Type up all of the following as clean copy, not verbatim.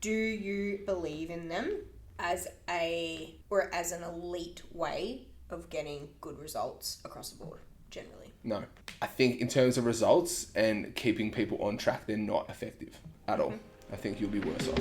Do you believe in them as an elite way of getting good results across the board, generally? No. I think in terms of results and keeping people on track, they're not effective at all. I think you'll be worse off.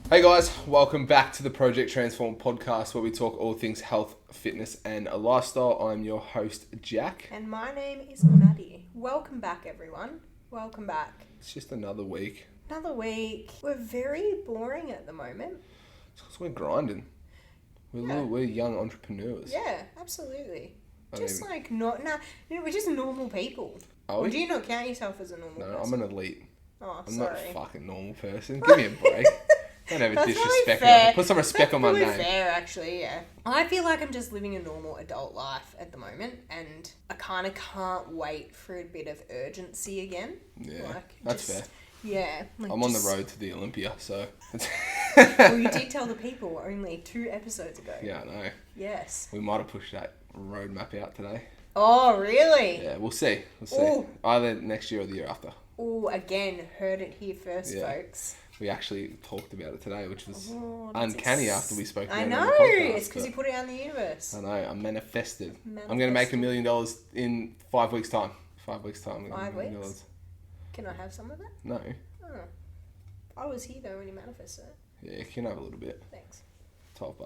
Hey guys, welcome back to the PRJCT Transform Podcast, where we talk all things health, fitness and lifestyle. I'm your host, Jack. And my name is Maddy. Welcome back, everyone. Welcome back. It's just another week. Another week. We're very boring at the moment. It's because we're grinding. We're young entrepreneurs. Yeah, absolutely. We're just normal people. Or do you not count yourself as a normal person? No, I'm an elite. Oh, I'm sorry. not a fucking normal person. Give me a break. Don't ever That's disrespect really me. Put some respect on my name. Fair, actually, yeah. I feel like I'm just living a normal adult life at the moment, and I kind of can't wait for a bit of urgency again. Yeah, that's fair. Yeah. I'm on the road to the Olympia, so... Well, you did tell the people only 2 episodes ago. Yeah, I know. Yes. We might have pushed that roadmap out today. Oh, really? Yeah, we'll see. Ooh. Either next year or the year after. Oh, again, heard it here first, folks. We actually talked about it today, which was uncanny after we spoke about it on the podcast. podcast. I know, it's because you put it out in the universe. I know, I'm manifested. I'm going to make $1 million in 5 weeks' time. 5 weeks' time. 5 weeks? Can I have some of that? No. Oh. I was here though when you manifested it. Yeah, you can have a little bit. Thanks. $12.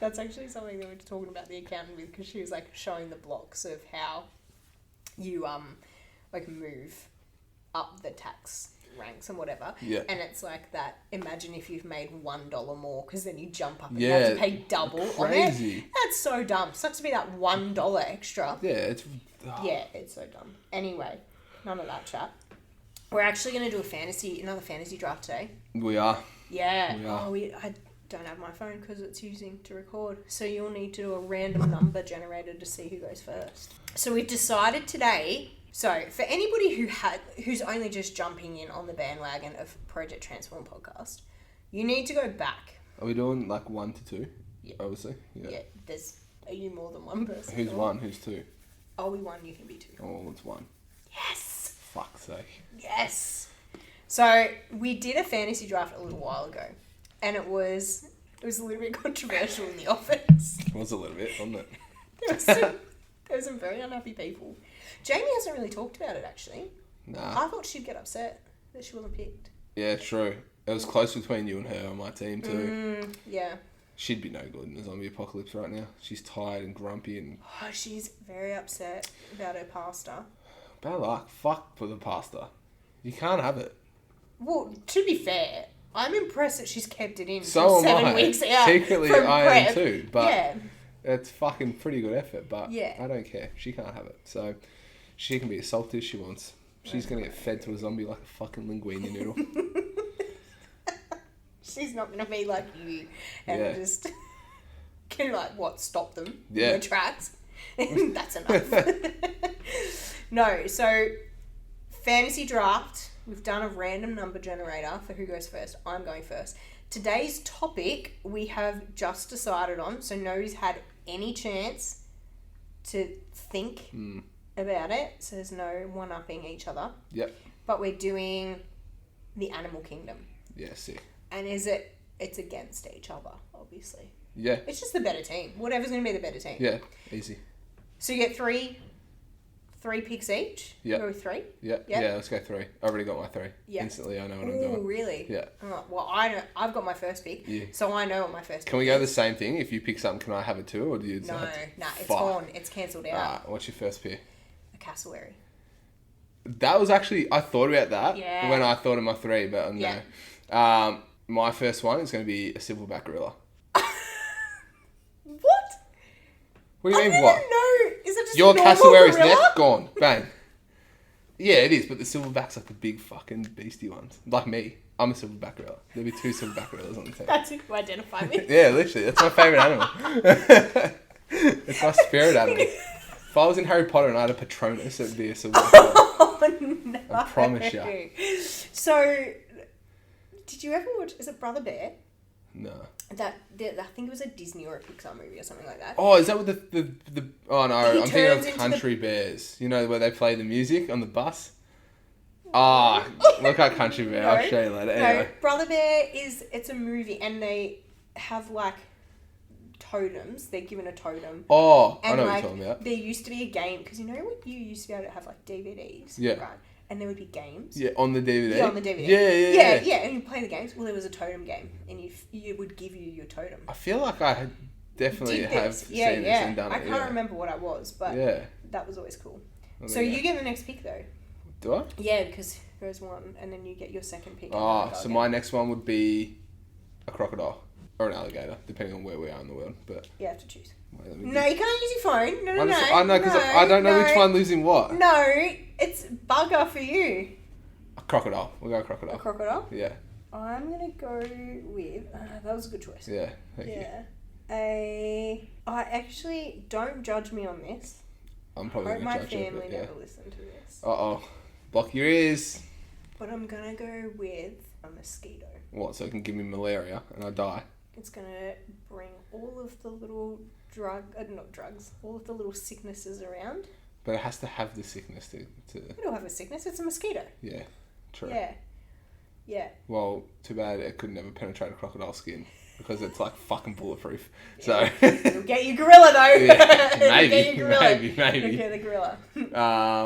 That's actually something that we were talking about the accountant with, because she was like showing the blocks of how you move up the tax ranks and whatever. Yeah. And it's like that. Imagine if you've made $1 more, because then you jump up and you have to pay double on it. That's so dumb. Sucks to be that $1 extra. Yeah, it's... Oh. Yeah, it's so dumb. Anyway, none of that chat. We're actually going to do another fantasy draft today. We are. Yeah. We are. I don't have my phone because it's using to record. So you'll need to do a random number generator to see who goes first. So we've decided today... So, for anybody who's only just jumping in on the bandwagon of PRJCT Transform Podcast, you need to go back. Are we doing like 1 to 2? Yeah. Obviously. Yeah. Are you more than one person? Who's 1? Who's 2? Are we 1? You can be 2. Oh, it's 1. Yes! Fuck's sake. Yes! So, we did a fantasy draft a little while ago, and it was a little bit controversial in the office. It was a little bit, wasn't it? There were some very unhappy people. Jamie hasn't really talked about it, actually. Nah. I thought she'd get upset that she wasn't picked. Yeah, true. It was close between you and her on my team, too. Yeah. She'd be no good in the zombie apocalypse right now. She's tired and grumpy and... Oh, she's very upset about her pasta. Bad luck. Fuck for the pasta. You can't have it. Well, to be fair, I'm impressed that she's kept it in so for 7 weeks out. Secretly, from I prep. am too. But yeah. It's fucking pretty good effort. But yeah. I don't care. She can't have it. So she can be as salty as she wants. She's going to get fed to a zombie like a fucking linguine noodle. She's not going to be like you and just can stop them in their tracks. That's enough. No, so fantasy draft. We've done a random number generator for who goes first. I'm going first. Today's topic we have just decided on, so nobody's had any chance to think about it. So there's no one-upping each other. Yep. But we're doing the animal kingdom. Yeah, sick. And it's against each other, obviously. Yeah. It's just the better team. Whatever's going to be the better team. Yeah, easy. So you get three picks each? Yeah. Go with 3? Yeah. Yeah, let's go 3. I already got my 3. Yeah. Instantly, I know what I'm doing. doing. Oh, really? Yeah. Oh, well, I know. I've got my first pick, so I know what my first pick is. Can we go the same thing? If you pick something, can I have it too? Or do you No, it's gone. It's cancelled out. Alright, what's your first pick? A cassowary. That was actually... I thought about that when I thought of my 3, but no. My first one is going to be a silverback gorilla. What? What do you mean, what? No, is it just your a normal cassowary's gorilla? neck gone. Bang. Yeah, it is, but the silverback's like the big fucking beastie ones. Like me. I'm a silverback gorilla. There'll be 2 silverback gorillas on the team. That's who you identify with. Yeah, literally. That's my favourite animal. It's my spirit animal. If I was in Harry Potter and I had a Patronus, it would be a silverback gorilla. Oh, no. I promise you. So, did you ever watch... Is it Brother Bear? No. I think it was a Disney or a Pixar movie or something like that. Oh, is that with the oh no, I'm thinking of Country Bears. You know, where they play the music on the bus? Look at Country Bear. No, I'll show you later. Anyway. No, Brother Bear it's a movie and they have like totems. They're given a totem. Oh, and I know what you're talking about. There used to be a game, because you know what, you used to be able to have like DVDs, yeah, right? And there would be games. Yeah, on the DVD. Yeah, on the DVD. Yeah, and you play the games. Well, there was a totem game, and you would give you your totem. I feel like I had definitely have seen this and done it. I can't remember what I was, but that was always cool. So you get the next pick though. Do I? Yeah, because there's one, and then you get your second pick. So my next one would be a crocodile. Or an alligator, depending on where we are in the world. But you have to choose. No, you can't use your phone. No. I know, because I don't know which one lives in what. No, it's bugger for you. A crocodile. We'll go crocodile. A crocodile? Yeah. I'm going to go with... that was a good choice. Yeah, thank you. I actually, don't judge me on this. I'm probably going to judge you. I hope my family never listen to this. Uh-oh. Block your ears. But I'm going to go with a mosquito. What, so it can give me malaria and I die? It's going to bring all of the little all of the little sicknesses around. But it has to have the sickness to... It don't have a sickness, it's a mosquito. Yeah, true. Yeah. Well, too bad it could never penetrate a crocodile skin because it's like fucking bulletproof. So it'll get you gorilla though. Yeah, maybe. It'll get the gorilla.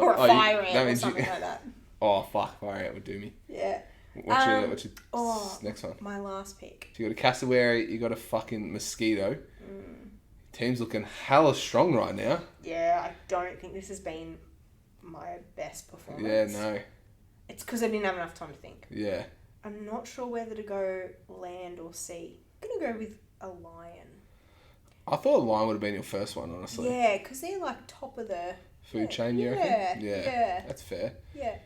Or a fire ant or something like that. Oh fuck, fire ant would do me. Yeah. What's your next one? My last pick. So you got a cassowary, you got a fucking mosquito. Team's looking hella strong right now. Yeah, I don't think this has been my best performance. Yeah, no. It's because I didn't have enough time to think. Yeah. I'm not sure whether to go land or sea. I'm going to go with a lion. I thought a lion would have been your first one, honestly. Yeah, because they're like top of the... food chain, you reckon? Yeah. That's fair. Yeah.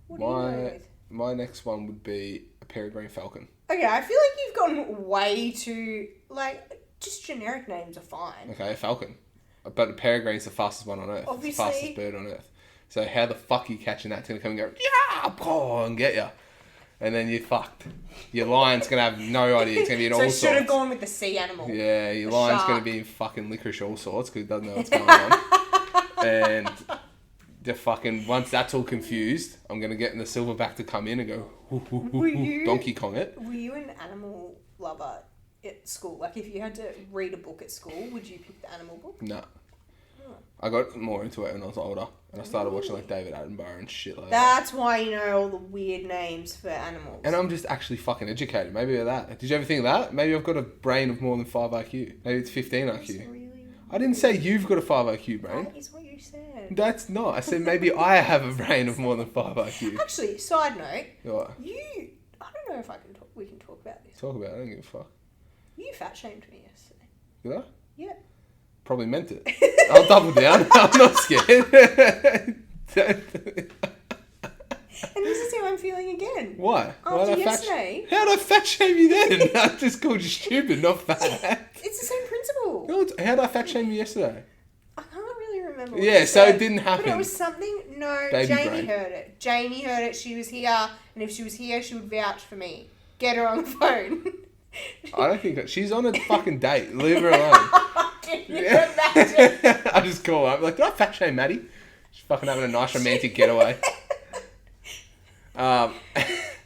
What do you go with? My next one would be a peregrine falcon. Okay, I feel like you've gone way too... just generic names are fine. Okay, a falcon. But a peregrine's the fastest one on Earth. Obviously. It's the fastest bird on Earth. So how the fuck are you catching that? It's going to come and go, yeah, and get you. And then you're fucked. Your lion's going to have no idea. It's going to be in all sorts. So should have gone with the sea animal. Yeah, your lion's going to be in fucking licorice all sorts because it doesn't know what's going on. And the fucking, once that's all confused, I'm going to get in the silverback to come in and go, Donkey Kong it. Were you an animal lover at school? Like, if you had to read a book at school, would you pick the animal book? No. I got more into it when I was older. And I started watching, like, David Attenborough and shit like that. That's why you know all the weird names for animals. And I'm just actually fucking educated. Maybe of that. Did you ever think of that? Maybe I've got a brain of more than 5 IQ. Maybe it's 15 IQ. Really? I didn't say you've got a 5 IQ brain. That is what you said. That's not. I said maybe I have a brain of more than 5 IQ. Actually, side note. What? I don't know if we can talk about this. Talk about it. I don't give a fuck. You fat shamed me yesterday. Did I? Yeah. Probably meant it. I'll double down. I'm not scared. And this is how I'm feeling again. Why? After yesterday. How did I fat shame you then? I just called you stupid, not fat. It's the same principle. No, how did I fat shame you yesterday? I can't really remember. Yeah, so it didn't happen. But it was something. No, Baby Jamie brain. heard it. Jamie heard it. She was here, and if she was here, she would vouch for me. Get her on the phone. I don't think she's on a fucking date. Leave her alone. Can you imagine? I just call her. I'm like, did I fat shame Maddy? She's fucking having a nice romantic getaway.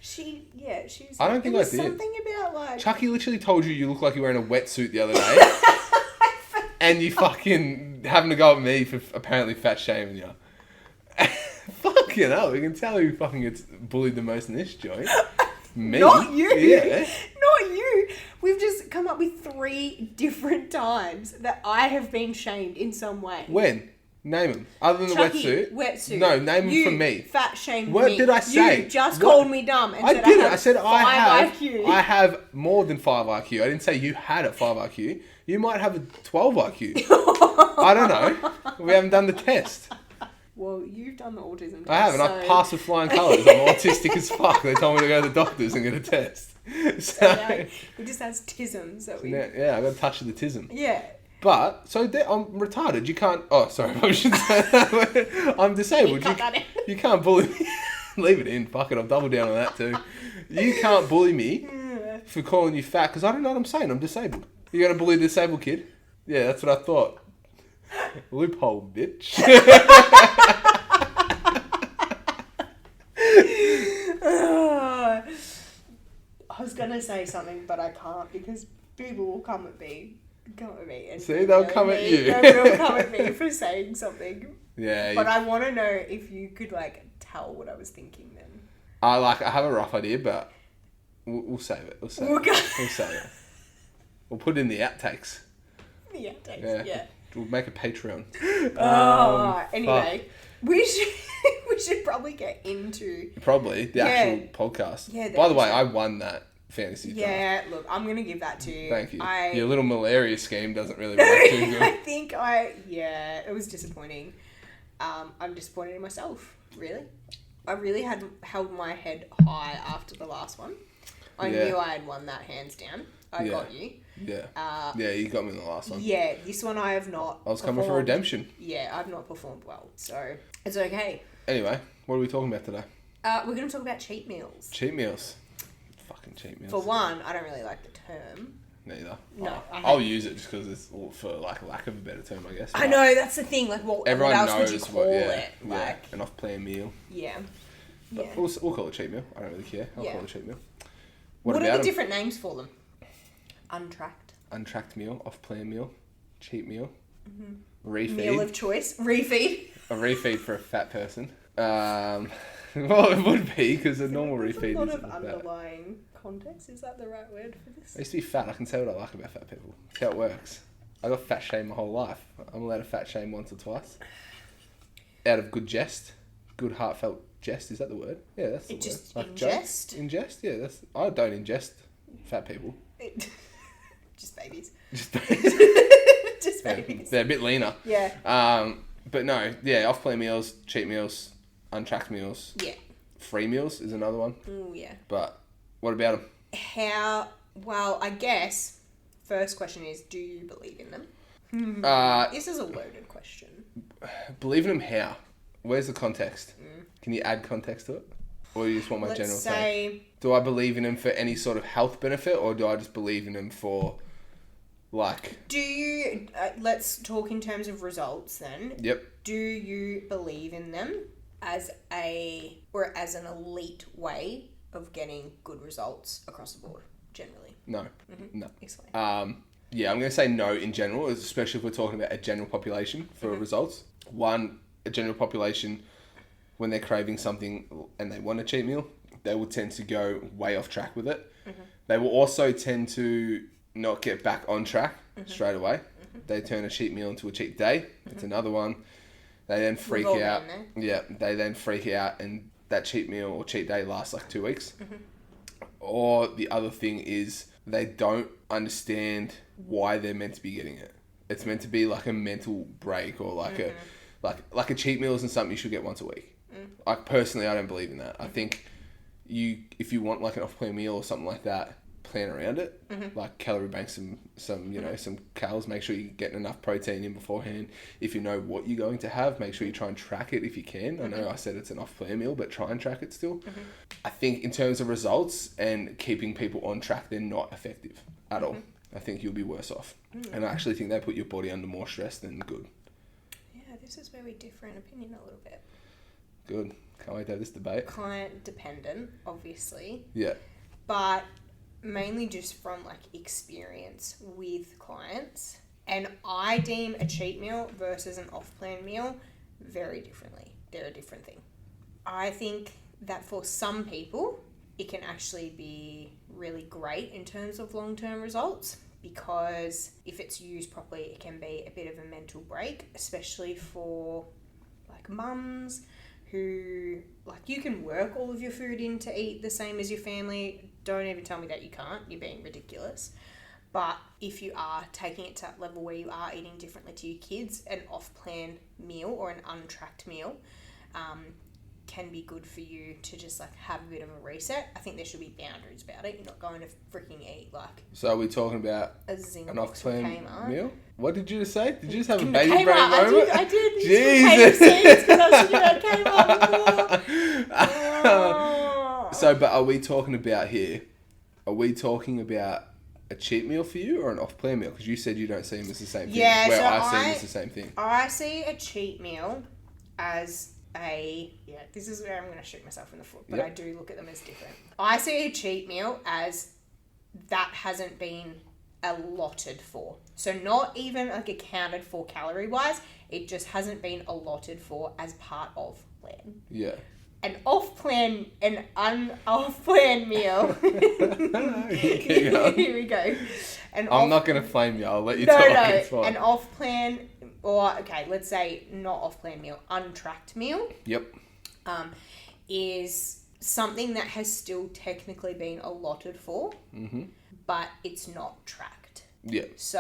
She was. I don't think I did. Something about like. Chucky literally told you look like you were wearing a wetsuit the other day, and you fucking having to go at me for apparently fat shaming you. Fucking hell, we can tell who fucking gets bullied the most in this joint. Me? Not you. Yeah. Not you. We've just come up with 3 different times that I have been shamed in some way. When? Name them. Other than Chucky, the wetsuit. Wetsuit. No, name them from me. Fat shamed me. What did I say? You just called me dumb and said I said I have IQ. I have more than 5 IQ. I didn't say you had a 5 IQ. You might have a 12 IQ. I don't know. We haven't done the test. Well, you've done the autism test. I haven't. I passed with flying colours. I'm autistic as fuck. They told me to go to the doctors and get a test. So he just has tisms. Yeah, I got a touch of the tism. Yeah. But, so I'm retarded. You can't... Oh, sorry. I should say I'm disabled. You can't bully me. Leave it in. Fuck it. I'll double down on that too. You can't bully me for calling you fat because I don't know what I'm saying. I'm disabled. You're going to bully the disabled kid? Yeah, that's what I thought. Loophole, bitch. I was going to say something, but I can't because people will come at me. And see, they'll come at you. They'll come at me for saying something. Yeah. But I want to know if you could, like, tell what I was thinking then. I have a rough idea, but we'll save it. We'll save it. We'll put it in the outtakes. The outtakes, yeah. We'll make a Patreon. Anyway, we should probably get into... Probably, the actual podcast. Yeah, by the way, I won that fantasy draft. Yeah, look, I'm going to give that to you. Thank you. Your little malaria scheme doesn't really work too good. I think it was disappointing. I'm disappointed in myself, really. I really had held my head high after the last one. I knew I had won that hands down. I got you. Yeah. You got me in the last one. Yeah, this one I have not I was coming for redemption. Yeah, I've not performed well. So, it's okay. Anyway, what are we talking about today? We're going to talk about cheat meals. Cheat meals. Fucking cheat meals. For one, I don't really like the term. Neither. No. I'll use it just because it's for like lack of a better term, I guess. I know, that's the thing. Like, everyone what else knows would you call it? Like, an off-plan meal. Yeah. But we'll call it cheat meal. I don't really care. I'll call it cheat meal. What are the different names for them? Untracked meal, off-plan meal, cheat meal, refeed. Meal of choice, refeed. A refeed for a fat person. Well, it would be because a normal refeed is a lot of underlying context. Is that the right word for this? I used to be fat. I can say what I like about fat people. That's how it works. I got fat shamed my whole life. I'm allowed to fat shame once or twice. Out of good jest, good heartfelt jest. Is that the word? Yeah, that's the word. Just like ingest? Ingest? Yeah, that's. I don't ingest fat people. Just babies. Just babies. Just babies. They're a bit leaner. Yeah. But no, off-plan meals, cheat meals, untracked meals. Yeah. Free meals is another one. Oh, yeah. But what about them? Well, I guess, first question is, do you believe in them? This is a loaded question. Believe in them how? Where's the context? Can you add context to it? Or you just want my general take? Do I believe in them for any sort of health benefit, or do I just believe in them for, like... Do you... let's talk in terms of results then. Yep. Do you believe in them as an elite way of getting good results across the board, generally? No. No. Explain. Yeah, I'm going to say no in general, especially if we're talking about a general population for results. One, a general population... when they're craving something and they want a cheat meal, they will tend to go way off track with it. They will also tend to not get back on track straight away. They turn a cheat meal into a cheat day. That's another one. They then freak out. Yeah, they then freak out and that cheat meal or cheat day lasts like 2 weeks. Or the other thing is they don't understand why they're meant to be getting it. It's meant to be like a mental break or like a cheat meal isn't something you should get once a week. Like personally, I don't believe in that. I think if you want like an off-plan meal or something like that, plan around it. Like calorie bank some some calories. Make sure you're getting enough protein in beforehand. If you know what you're going to have, make sure you try and track it if you can. I know I said it's an off-plan meal, but try and track it still. I think in terms of results and keeping people on track, they're not effective at all. I think you'll be worse off. And I actually think they put your body under more stress than good. Yeah, this is where we differ in opinion a little bit. Good. Can't wait to have this debate. Client dependent, obviously. Yeah. But mainly just from like experience with clients. And I deem a cheat meal versus an off-plan meal very differently. They're a different thing. I think that for some people, it can actually be really great in terms of long-term results, because if it's used properly, it can be a bit of a mental break, especially for like mums who, like, you can work all of your food in to eat the same as your family. Don't even tell me that you can't. You're being ridiculous. But if you are taking it to that level where you are eating differently to your kids, an off-plan meal or an untracked meal can be good for you to just like have a bit of a reset. I think there should be boundaries about it. You're not going to freaking eat like... So are we talking about an off-plan meal? What did you just say? Did you just have a baby brain moment? I did. Jesus. Oh. So, but are we talking about here Are we talking about a cheat meal for you or an off-plan meal? Because you said you don't see them as the same thing. Yeah, where so I see them as the same thing. I see a cheat meal as this is where I'm going to shoot myself in the foot, but I do look at them as different. I see a cheat meal as that hasn't been allotted for. So not even like accounted for calorie-wise, it just hasn't been allotted for as part of plan. Yeah. An off-plan meal. Here we go. I'm not going to flame you. I'll let you talk. No. An off-plan, or okay, let's say not off-plan meal, untracked meal. Yep. Is something that has still technically been allotted for, but it's not tracked. Yeah. So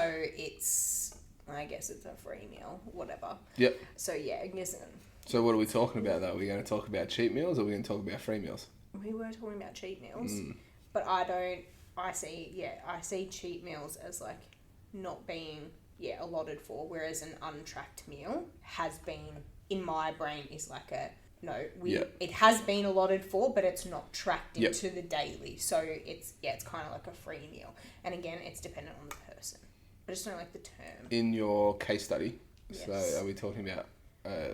I guess it's a free meal, whatever. Yep. So yeah, I guess. So what are we talking about though? Are we going to talk about cheat meals or are we going to talk about free meals? We were talking about cheat meals, but I see cheat meals as like not being allotted for, whereas an untracked meal has been, in my brain, is like it has been allotted for, but it's not tracked into the daily. So it's kind of like a free meal. And again, it's dependent on the person. I just don't like the term. In your case study, so are we talking about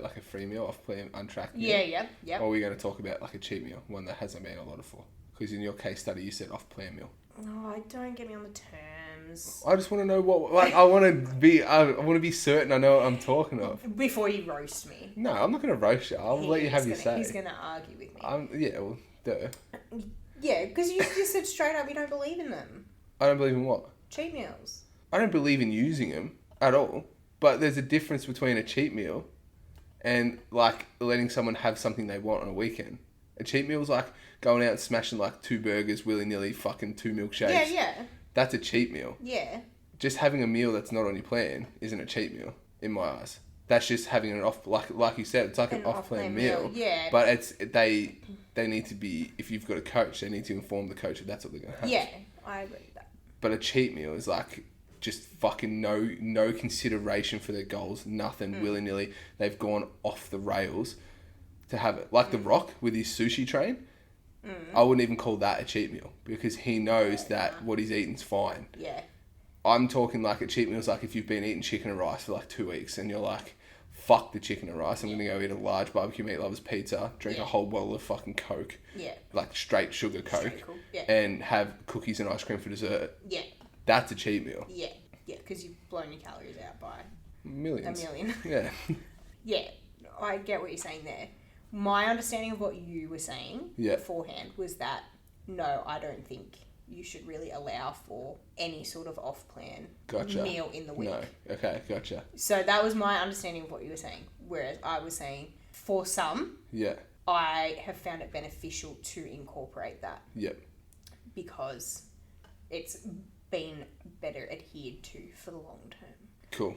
like a free meal, off-plan, untracked meal? Yeah. Or are we going to talk about like a cheat meal, one that hasn't been allotted for? Because in your case study, you said off-plan meal. No, don't get me on the terms. I just want to know what, like, I want to be certain I know what I'm talking of. Before you roast me. No, I'm not going to roast you. I'll let you have your say. He's going to argue with me. Yeah, well, duh. Yeah, because you just said straight up you don't believe in them. I don't believe in what? Cheat meals. I don't believe in using them at all. But there's a difference between a cheat meal and, like, letting someone have something they want on a weekend. A cheat meal's like going out and smashing, like, 2 burgers willy-nilly, fucking 2 milkshakes. Yeah. That's a cheat meal. Yeah. Just having a meal that's not on your plan isn't a cheat meal, in my eyes. That's just having an off, like you said, it's like an off-plan meal. Yeah. But they need to be, if you've got a coach, they need to inform the coach that that's what they're going to have. Yeah, I agree with that. But a cheat meal is like just fucking no consideration for their goals, nothing, willy-nilly. They've gone off the rails to have it. Like The Rock with his sushi train, I wouldn't even call that a cheat meal because he knows that what he's eating's fine. Yeah. I'm talking like a cheat meal is like if you've been eating chicken and rice for like 2 weeks and you're like, fuck the chicken and rice, I'm going to go eat a large barbecue meat lovers pizza, drink a whole bottle of fucking Coke, like straight sugar Coke, and have cookies and ice cream for dessert. Yeah. That's a cheat meal. Yeah, because you've blown your calories out by millions. A million. Yeah. Yeah, I get what you're saying there. My understanding of what you were saying beforehand was that, no, I don't think you should really allow for any sort of off-plan meal in the week. No. Okay, gotcha. So that was my understanding of what you were saying. Whereas I was saying, for some, I have found it beneficial to incorporate that. Yep. Because it's been better adhered to for the long term. Cool.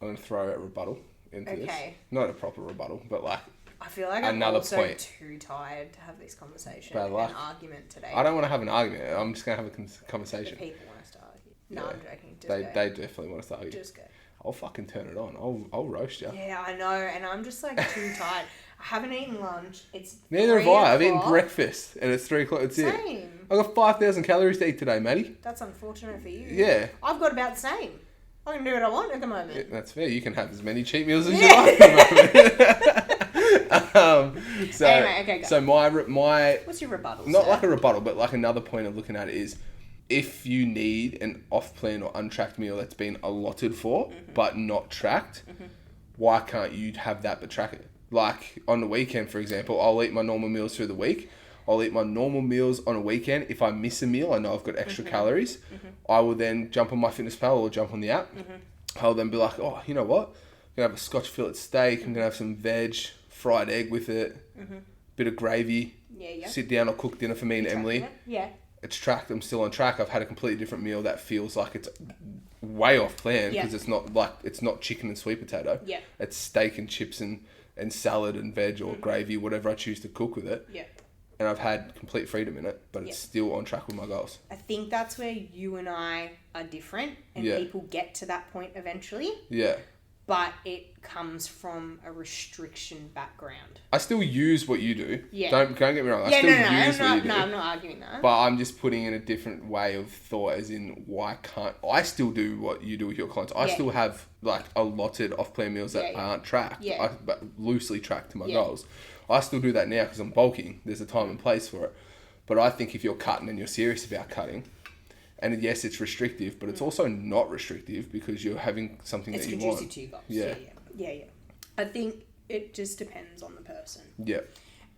I'm going to throw a rebuttal into this. Not a proper rebuttal, but like I feel like I'm also too tired to have this conversation and an argument today. I don't want to have an argument. I'm just going to have a conversation. The people want us to argue. No, I'm joking. They definitely want us to argue. Just go. I'll fucking turn it on. I'll roast you. Yeah, I know. And I'm just like too tired. I haven't eaten lunch. It's neither have I. I've eaten breakfast and it's 3 o'clock. It's Same. I've got 5,000 calories to eat today, Maddie. That's unfortunate for you. Yeah. I've got about the same. I can do what I want at the moment. Yeah, that's fair. You can have as many cheat meals as you like at the moment. Anyway, okay, go. So my what's your rebuttal? Not like a rebuttal, but like another point of looking at it is if you need an off-plan or untracked meal that's been allotted for but not tracked, why can't you have that but track it? Like on the weekend, for example, I'll eat my normal meals through the week. I'll eat my normal meals on a weekend. If I miss a meal, I know I've got extra calories. I will then jump on MyFitnessPal or jump on the app. I'll then be like, oh, you know what? I'm going to have a Scotch fillet steak. I'm going to have some veg, fried egg with it, bit of gravy. Sit down, I'll cook dinner for me and Emily. It's tracked. I'm still on track. I've had a completely different meal that feels like it's way off plan because it's not chicken and sweet potato. It's steak and chips and salad and veg or gravy, whatever I choose to cook with it. And I've had complete freedom in it, but it's still on track with my goals. I think that's where you and I are different, and people get to that point eventually. Yeah. but it comes from a restriction background. I still use what you do. Yeah. Don't get me wrong. I Yeah, still no, use what you do. No, I'm not arguing that. But I'm just putting in a different way of thought, as in, why can't I still do what you do with your clients? I still have like allotted off-plan meals that aren't tracked, but loosely tracked to my goals. I still do that now because I'm bulking. There's a time and place for it. But I think if you're cutting and you're serious about cutting, and yes, it's restrictive, but it's also not restrictive because you're having something that you want. It's conducive to your goals. Yeah. I think it just depends on the person. Yeah.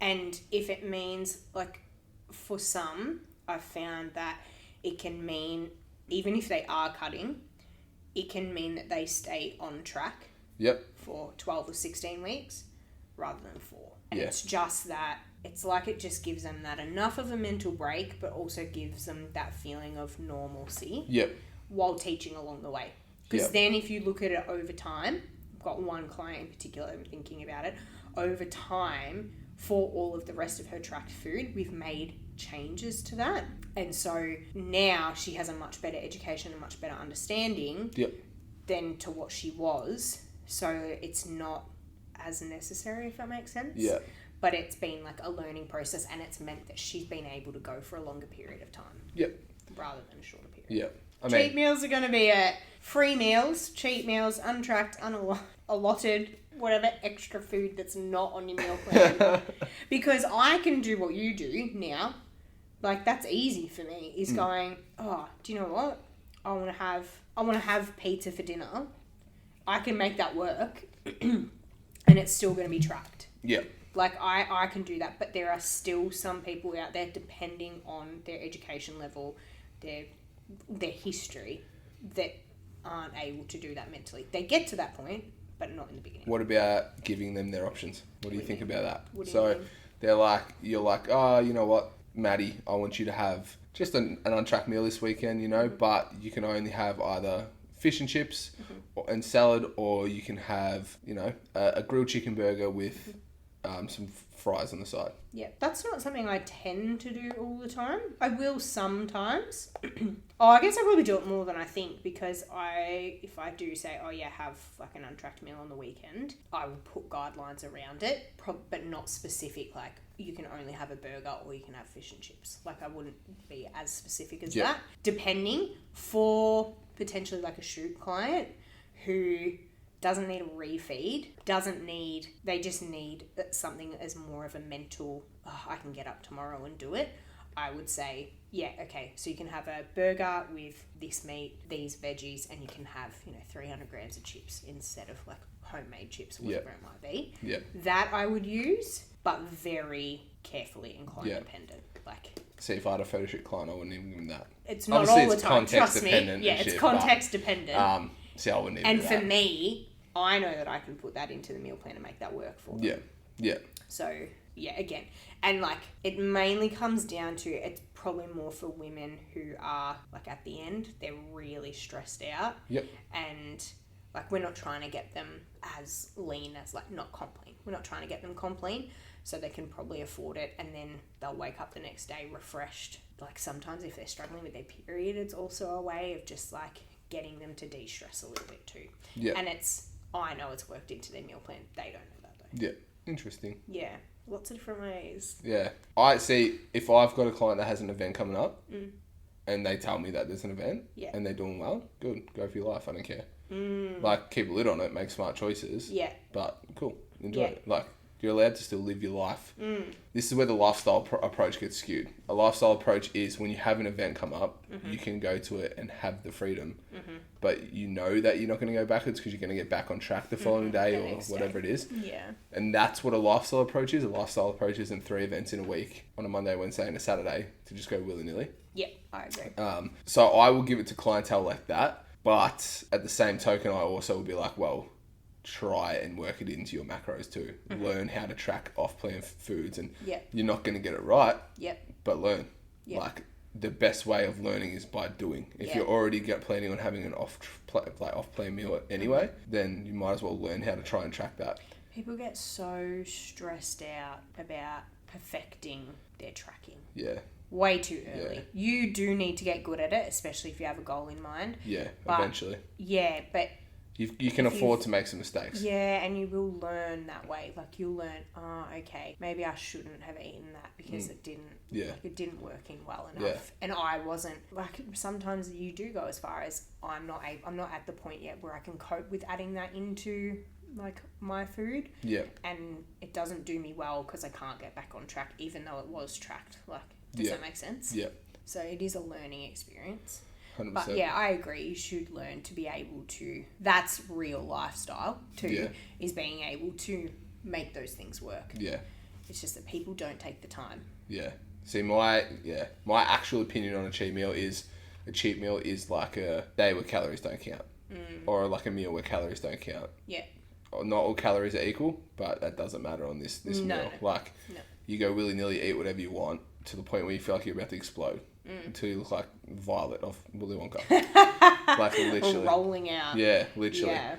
And if it means, like, for some, I've found that it can mean, even if they are cutting, it can mean that they stay on track for 12 or 16 weeks rather than 4. And it's just that, it's like it just gives them that enough of a mental break, but also gives them that feeling of normalcy while teaching along the way. Because then if you look at it over time, I've got one client in particular, I'm thinking about it, over time, for all of the rest of her tracked food, we've made changes to that. And so now she has a much better education, a much better understanding than to what she was. So it's not as necessary, if that makes sense. Yeah. But it's been like a learning process, and it's meant that she's been able to go for a longer period of time. Rather than a shorter period. Cheat meals are going to be free meals, cheat meals, untracked, unallotted, whatever extra food that's not on your meal plan. Because I can do what you do now. Like, that's easy for me, is going, oh, do you know what? I want to have pizza for dinner. I can make that work and it's still going to be tracked. Yeah. Like, I can do that, but there are still some people out there, depending on their education level, their history, that aren't able to do that mentally. They get to that point, but not in the beginning. What about giving them their options? What do you think about that? What do you So mean? they're like, you're like, oh, you know what, Maddie, I want you to have just an untracked meal this weekend, you know, but you can only have either fish and chips and salad, or you can have, you know, a grilled chicken burger with some fries on the side. Yeah, that's not something I tend to do all the time. I will sometimes. I guess I probably do it more than I think, because if I do say, oh yeah, have like an untracked meal on the weekend, I will put guidelines around it, but not specific, like you can only have a burger or you can have fish and chips. Like, I wouldn't be as specific as that. Depending, for potentially like a shoot client who doesn't need a refeed, they just need something as more of a mental, I can get up tomorrow and do it. I would say, yeah, okay, so you can have a burger with this meat, these veggies, and you can have, 300 grams of chips instead of like homemade chips, whatever it might be. Yeah. That I would use, but very carefully and client dependent. Like, see, if I had a photo shoot client, I wouldn't even give them that. It's not obviously all the time, trust me. Yeah, it's context dependent. See, I wouldn't even and do for that. me, I know that I can put that into the meal plan and make that work for them. Yeah. So, yeah, again. And, like, it mainly comes down to, it's probably more for women who are, like, at the end, they're really stressed out. Yep. And, like, we're not trying to get them as lean as, like, not comp lean. We're not trying to get them comp lean, so they can probably afford it, and then they'll wake up the next day refreshed. Like, sometimes if they're struggling with their period, it's also a way of just, like, getting them to de-stress a little bit too. Yeah. And I know it's worked into their meal plan. They don't know that though. Yeah. Interesting. Yeah. Lots of different ways. Yeah. I see, if I've got a client that has an event coming up and they tell me that there's an event and they're doing well, good. Go for your life. I don't care. Like, keep a lid on it, make smart choices. Yeah. But cool. Enjoy it. Like, you're allowed to still live your life. This is where the lifestyle approach gets skewed. A lifestyle approach is when you have an event come up, you can go to it and have the freedom. But you know that you're not going to go backwards because you're going to get back on track the following day or whatever it is. Yeah. And that's what a lifestyle approach is. A lifestyle approach isn't 3 events in a week on a Monday, Wednesday and a Saturday to just go willy-nilly. Yeah, I agree. So I will give it to clientele like that. But at the same token, I also will be like, well, try and work it into your macros too. Learn how to track off-plan foods, and you're not going to get it right, but learn. Like, the best way of learning is by doing. If you're already planning on having an off-plan meal anyway, then you might as well learn how to try and track that. People get so stressed out about perfecting their tracking. Yeah. Way too early. You do need to get good at it, especially if you have a goal in mind. Yeah, eventually. Yeah, but You can afford to make some mistakes. Yeah, and you will learn that way. Like, you'll learn, okay, maybe I shouldn't have eaten that because it didn't it didn't work in well enough. Yeah. And I wasn't, like, sometimes you do go as far as I'm not at the point yet where I can cope with adding that into, like, my food. Yeah. And it doesn't do me well because I can't get back on track even though it was tracked. Like, does that make sense? Yeah. So it is a learning experience. 100%. But yeah, I agree. You should learn to be able to. That's real lifestyle too. Yeah. Is being able to make those things work. Yeah. It's just that people don't take the time. Yeah. See, my actual opinion on a cheat meal is like a day where calories don't count, or like a meal where calories don't count. Yeah. Not all calories are equal, but that doesn't matter on this meal. No. Like, you go willy-nilly, eat whatever you want to the point where you feel like you're about to explode. Until you look like Violet off Willy Wonka. Like, literally. Rolling out. Yeah, literally. Yeah.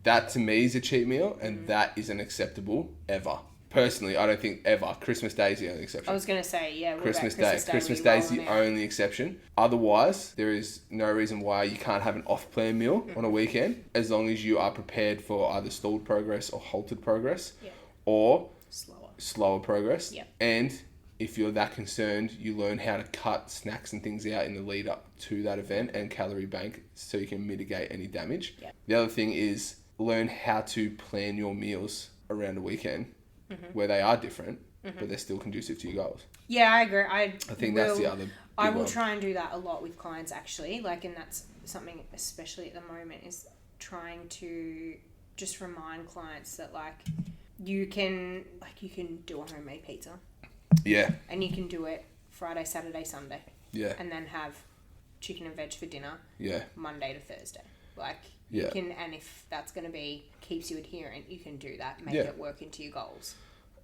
That, to me, is a cheat meal, and that isn't acceptable ever. Personally, I don't think ever. Christmas Day is the only exception. I was going to say, yeah. Christmas Day is the only exception. Otherwise, there is no reason why you can't have an off-plan meal on a weekend, as long as you are prepared for either stalled progress or halted progress, or slower progress. Yeah. And if you're that concerned, you learn how to cut snacks and things out in the lead up to that event and calorie bank so you can mitigate any damage. Yeah. The other thing is learn how to plan your meals around a weekend where they are different, but they're still conducive to your goals. Yeah, I agree. I think that's the other I will try and do that a lot with clients, actually. Like, and that's something, especially at the moment, is trying to just remind clients that, like, you can do a homemade pizza. Yeah. And you can do it Friday, Saturday, Sunday. Yeah. And then have chicken and veg for dinner. Yeah. Monday to Thursday. Like, yeah. You can, and if that's going to be, keeps you adherent, you can do that. Make it work into your goals.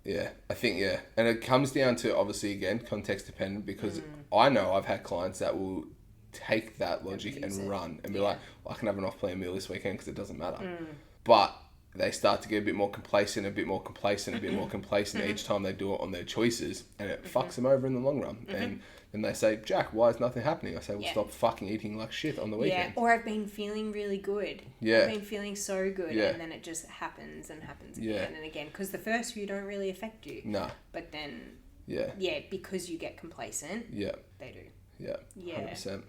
Yeah, I think, And it comes down to, obviously, again, context dependent, because I know I've had clients that will take that logic and run and be like, well, I can have an off-plan meal this weekend because it doesn't matter. But they start to get a bit more complacent each time they do it on their choices, and it fucks them over in the long run. And then they say, Jack, why is nothing happening? I say, well, stop fucking eating like shit on the weekend. Yeah, or I've been feeling really good. Yeah. I've been feeling so good, and then it just happens and happens again and again. Because the first few don't really affect you. No. But then, because you get complacent, they do. Yeah. 100%.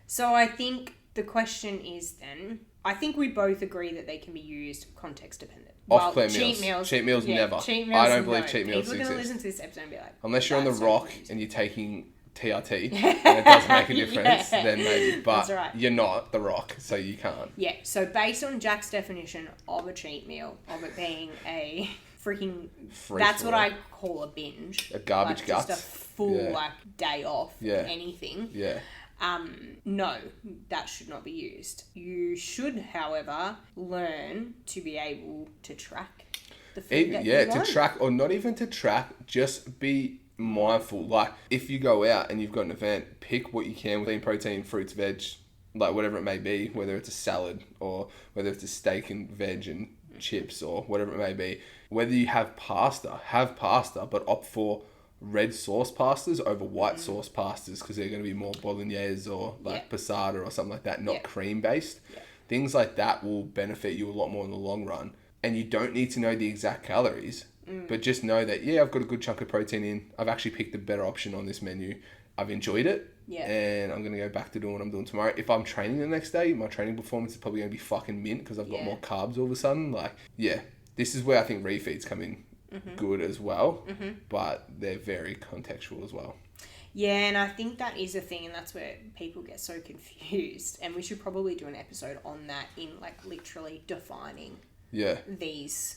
So I think the question is then, I think we both agree that they can be used context dependent. Off-plan meals. Cheat meals never. Cheat meals, I don't believe cheat meals exist. People are going to listen to this episode and be like, unless you're on the rock and you're taking TRT and it doesn't make a difference, then maybe. But you're not the rock, so you can't. Yeah, so based on Jack's definition of a cheat meal, of it being a freaking... that's what I call a binge. A garbage guts. Just a full day off, anything. Yeah. No, that should not be used. You should, however, learn to be able to track the food that you want. Track, or not even to track, just be mindful. Like, if you go out and you've got an event, pick what you can with protein, fruits, veg, like whatever it may be, whether it's a salad or whether it's a steak and veg and chips or whatever it may be. Whether you have pasta, but opt for red sauce pastas over white sauce pastas because they're going to be more bolognese or like passata or something like that, not cream based. Things like that will benefit you a lot more in the long run. And you don't need to know the exact calories, but just know that, I've got a good chunk of protein in. I've actually picked the better option on this menu. I've enjoyed it. And I'm going to go back to doing what I'm doing tomorrow. If I'm training the next day, my training performance is probably going to be fucking mint because I've got more carbs all of a sudden. Like, this is where I think refeeds come in good as well, but they're very contextual as well. Yeah, and I think that is a thing, and that's where people get so confused. And we should probably do an episode on that in, like, literally defining these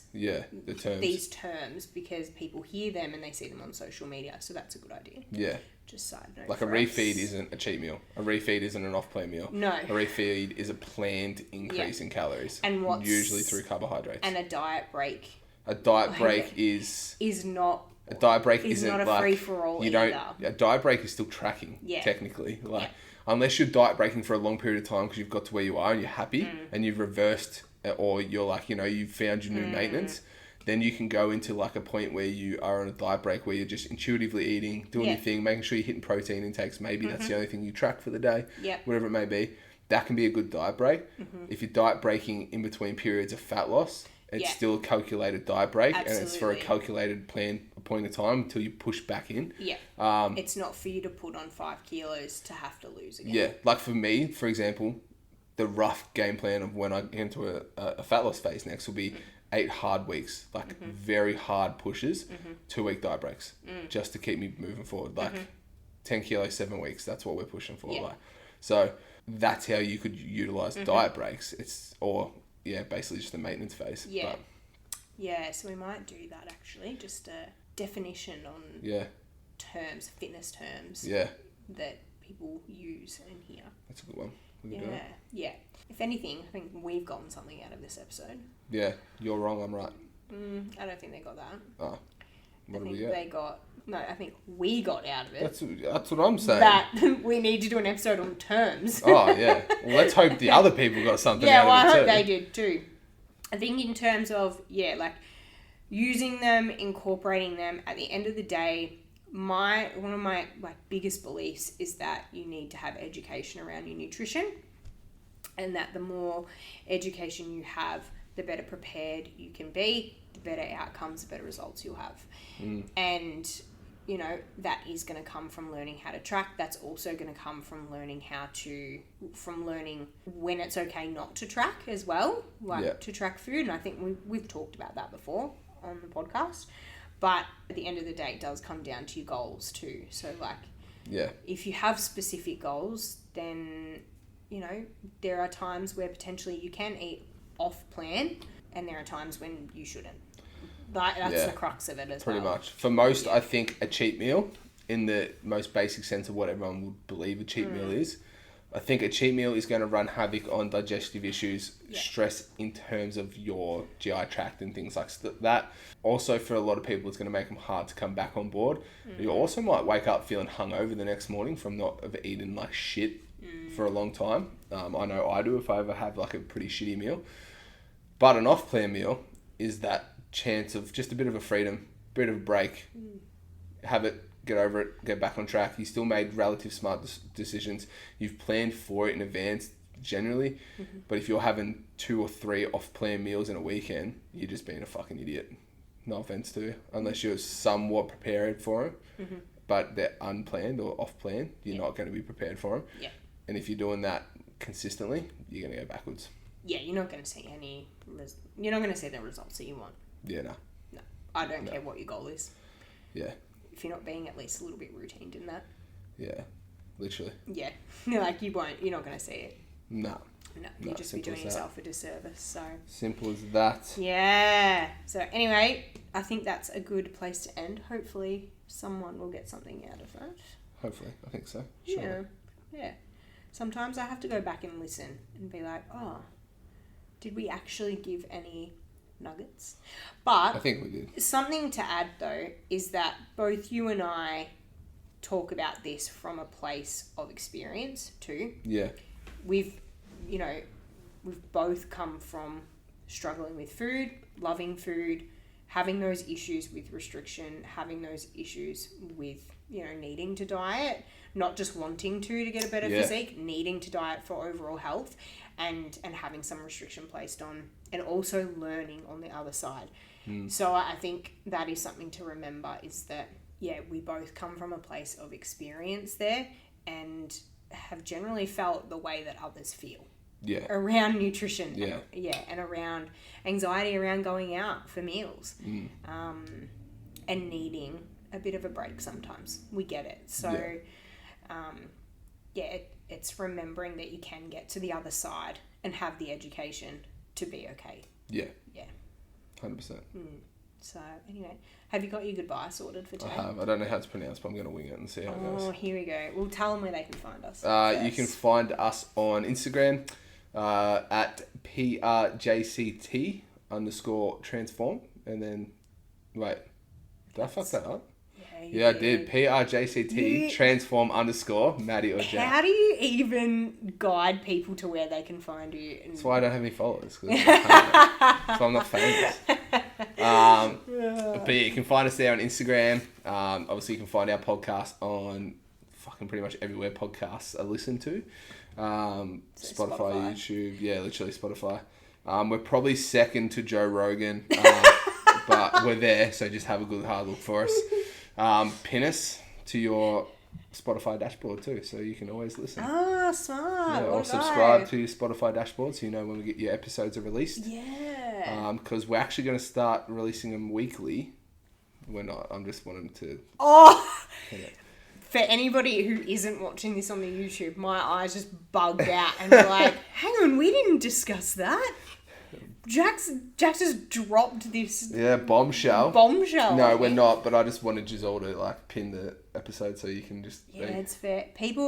terms, because people hear them and they see them on social media. So that's a good idea. Yeah. Just side note. Like, a refeed isn't a cheat meal. A refeed isn't an off-plan meal. No. A refeed is a planned increase in calories. And usually through carbohydrates. And a diet break. A diet break is not... A diet break isn't not a like... free-for-all either. A diet break is still tracking, technically. Like, unless you're diet breaking for a long period of time because you've got to where you are and you're happy and you've reversed, or you're like, you've found your new maintenance, then you can go into like a point where you are on a diet break where you're just intuitively eating, doing your thing, making sure you're hitting protein intakes. Maybe that's the only thing you track for the day, whatever it may be. that can be a good diet break. If you're diet breaking in between periods of fat loss, it's still a calculated diet break. Absolutely. And it's for a calculated plan, a point of time until you push back in. Yeah. It's not for you to put on 5 kilos to have to lose again. Yeah. Like for me, for example, the rough game plan of when I get into a fat loss phase next will be 8 hard weeks, like very hard pushes, 2-week diet breaks, just to keep me moving forward. Like 10 kilos, 7 weeks. That's what we're pushing for. Like, so that's how you could utilize diet breaks. Basically just a maintenance phase. Yeah. So we might do that actually. Just a definition on terms, fitness terms that people use in here. That's a good one. Yeah. If anything, I think we've gotten something out of this episode. Yeah, you're wrong, I'm right. I don't think they got that. Oh. What did we get? I think we got out of it. That's what I'm saying. That we need to do an episode on terms. Oh, yeah. Well, let's hope the other people got something out of it I hope they did too. I think in terms of, like using them, incorporating them, at the end of the day, one of my biggest beliefs is that you need to have education around your nutrition, and that the more education you have, the better prepared you can be, the better outcomes, the better results you'll have. And that is going to come from learning how to track. That's also going to come from learning learning when it's okay not to track as well, to track food. And I think we've talked about that before on the podcast. But at the end of the day, it does come down to your goals too. So if you have specific goals, then, there are times where potentially you can eat off plan, and there are times when you shouldn't. That's the crux of it as well. Pretty much. For most, I think a cheat meal, in the most basic sense of what everyone would believe a cheat meal is, I think a cheat meal is going to run havoc on digestive issues, stress in terms of your GI tract and things like that. Also, for a lot of people, it's going to make them hard to come back on board. You also might wake up feeling hungover the next morning from not have eaten like shit for a long time. I know I do if I ever have like a pretty shitty meal. But an off-plan meal is that chance of just a bit of a freedom, bit of a break, have it, get over it, get back on track. You still made relative smart decisions. You've planned for it in advance generally, but if you're having 2 or 3 off-plan meals in a weekend, you're just being a fucking idiot. No offense to you, unless you're somewhat prepared for them, but they're unplanned or off-plan, you're not going to be prepared for them. And if you're doing that consistently, you're going to go backwards. You're not going to see you're not going to see the results that you want. No. I don't care what your goal is. Yeah. If you're not being at least a little bit routined in that. Yeah, literally. Yeah. You're not going to see it. No. You'd just be doing yourself a disservice. So simple as that. Yeah. So anyway, I think that's a good place to end. Hopefully someone will get something out of that. Hopefully. I think so. Sure. Yeah. Sometimes I have to go back and listen and be like, did we actually give any nuggets? But I think we did. Something to add though is that both you and I talk about this from a place of experience too. Yeah. We've both come from struggling with food, loving food, having those issues with restriction, having those issues with, needing to diet, not just wanting to get a better physique, needing to diet for overall health, and having some restriction placed on, and also learning on the other side. So I think that is something to remember, is that, we both come from a place of experience there and have generally felt the way that others feel. Yeah. Around nutrition. Yeah. And around anxiety around going out for meals. And needing a bit of a break sometimes. We get it. So, it's remembering that you can get to the other side and have the education to be okay. Yeah. Yeah. 100%. So, anyway, have you got your goodbye sorted for today? I have. I don't know how it's pronounced, but I'm going to wing it and see how it goes. Oh, here we go. Well, tell them where they can find us. You can find us on Instagram at PRJCT _transform. And then, wait, did I fuck that up? Yeah, I did. PRJCT Transform _ Maddy or Jack. How do you even guide people to where they can find you? That's why I don't have any followers. So I'm not famous. But you can find us there on Instagram. Obviously, you can find our podcast on fucking pretty much everywhere podcasts are listened to. So Spotify, YouTube, literally Spotify. We're probably second to Joe Rogan, but we're there, so just have a good hard look for us. Pin us to your Spotify dashboard too, so you can always listen. Ah, smart. Or subscribe to your Spotify dashboard so you know when we get your episodes are released. Yeah. Because we're actually going to start releasing them weekly. We're not. I'm just wanting to... Oh! For anybody who isn't watching this on the YouTube, my eyes just bugged out and were like, hang on, we didn't discuss that. Jack's just dropped this... Yeah, bombshell. No, we're not, but I just wanted you all to pin the episode so you can just... Yeah, it's fair.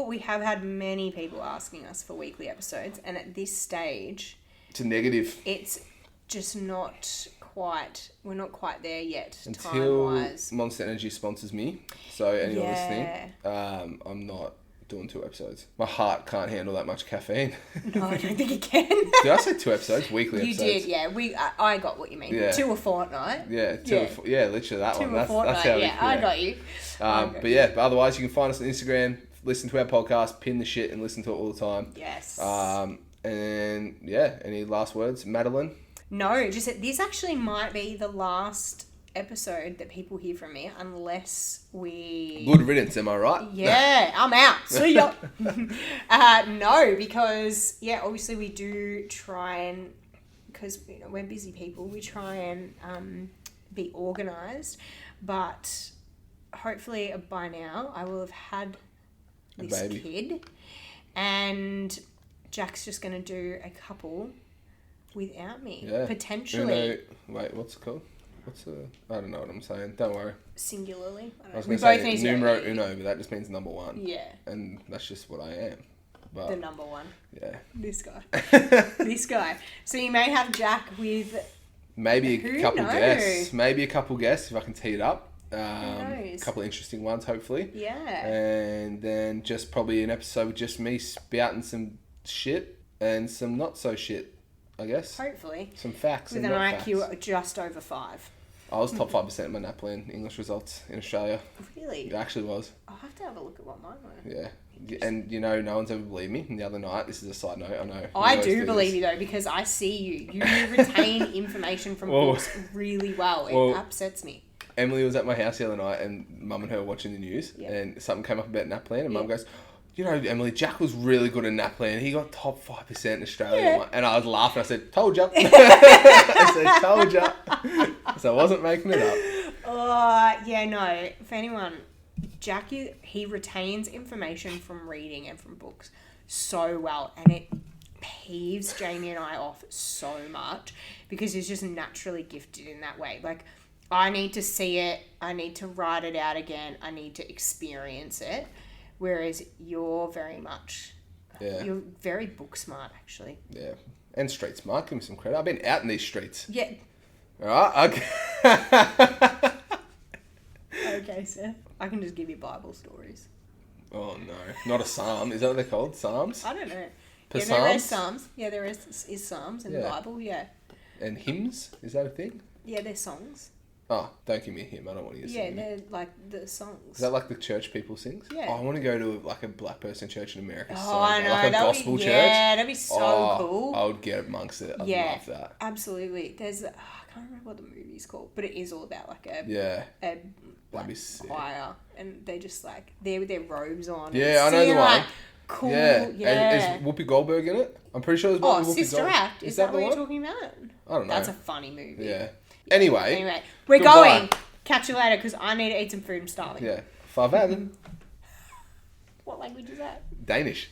We have had many people asking us for weekly episodes, and at this stage... It's a negative. It's just not quite... We're not quite there yet, until time-wise. Monster Energy sponsors me. So anyone listening, I'm not doing 2 episodes. My heart can't handle that much caffeine. No, I don't think it can. Did I say 2 episodes? Weekly episodes? You did, yeah. I got what you mean. Yeah. 2 a fortnight. Yeah, literally that 2 one. A fortnight, that's how I got you. But otherwise you can find us on Instagram, listen to our podcast, pin the shit and listen to it all the time. Yes. And any last words, Madeline? No, just that this actually might be the last episode that people hear from me unless we... Good riddance, am I right? Yeah, I'm out. See ya. No, because, obviously we do try and... Because, we're busy people, we try and be organised. But hopefully by now I will have had this kid. And Jack's just going to do a couple... without me, potentially. Wait, what's it called? I don't know what I'm saying. Don't worry. Singularly. I was going to say numero uno, but that just means number 1. Yeah. And that's just what I am. But, the number 1. Yeah. This guy. So you may have Jack with... Maybe a couple guests. Maybe a couple guests if I can tee it up. A couple of interesting ones, hopefully. Yeah. And then just probably an episode with just me spouting some shit and some not so shit. I guess. Hopefully. Some facts. With an IQ just over 5. I was top 5% of my NAPLAN English results in Australia. Really? It actually was. I'll have to have a look at what mine were. Yeah. And, no one's ever believed me. And the other night, this is a side note, I know. I do believe you, though, because I see you. You retain information from books really well. It upsets me. Emily was at my house the other night, and Mum and her were watching the news, and something came up about NAPLAN, and Mum goes... Emily, Jack was really good in NAPLAN. He got top 5% in Australia. Yeah. And I was laughing. I said, told ya. I said, told ya. So I wasn't making it up. No. For anyone, Jack, he retains information from reading and from books so well. And it peeves Jamie and I off so much because he's just naturally gifted in that way. I need to see it. I need to write it out again. I need to experience it. Whereas you're very much... You're very book smart, actually. Yeah. And street smart. Give me some credit. I've been out in these streets. Yeah. Alright, okay. Okay, Seth. I can just give you Bible stories. Oh, no. Not a psalm. Is that what they're called? Psalms? I don't know. Psalms? There is Psalms. Yeah, there is Psalms in the Bible, yeah. And hymns? Is that a thing? Yeah, they're songs. Oh, don't give me a hymn. I don't want to hear singing. Yeah, they're the songs. Is that the church people sings? Yeah. Oh, I want to go to a black person church in America. Oh, I know. A gospel church. Yeah, that'd be so cool. I would get amongst it. I'd love that. Absolutely. There's... I can't remember what the movie's called, but it is all about a that'd be sick. choir, and they just they're with their robes on. Yeah, I know the one. Cool. Yeah. And is Whoopi Goldberg in it? I'm pretty sure there's one with Whoopi Sister Goldberg. Act. Is that what you're talking about? I don't know. That's a funny movie. Yeah. Anyway, we're going. Catch you later because I need to eat some food. I'm starving. Yeah. Farvel. What language is that? Danish.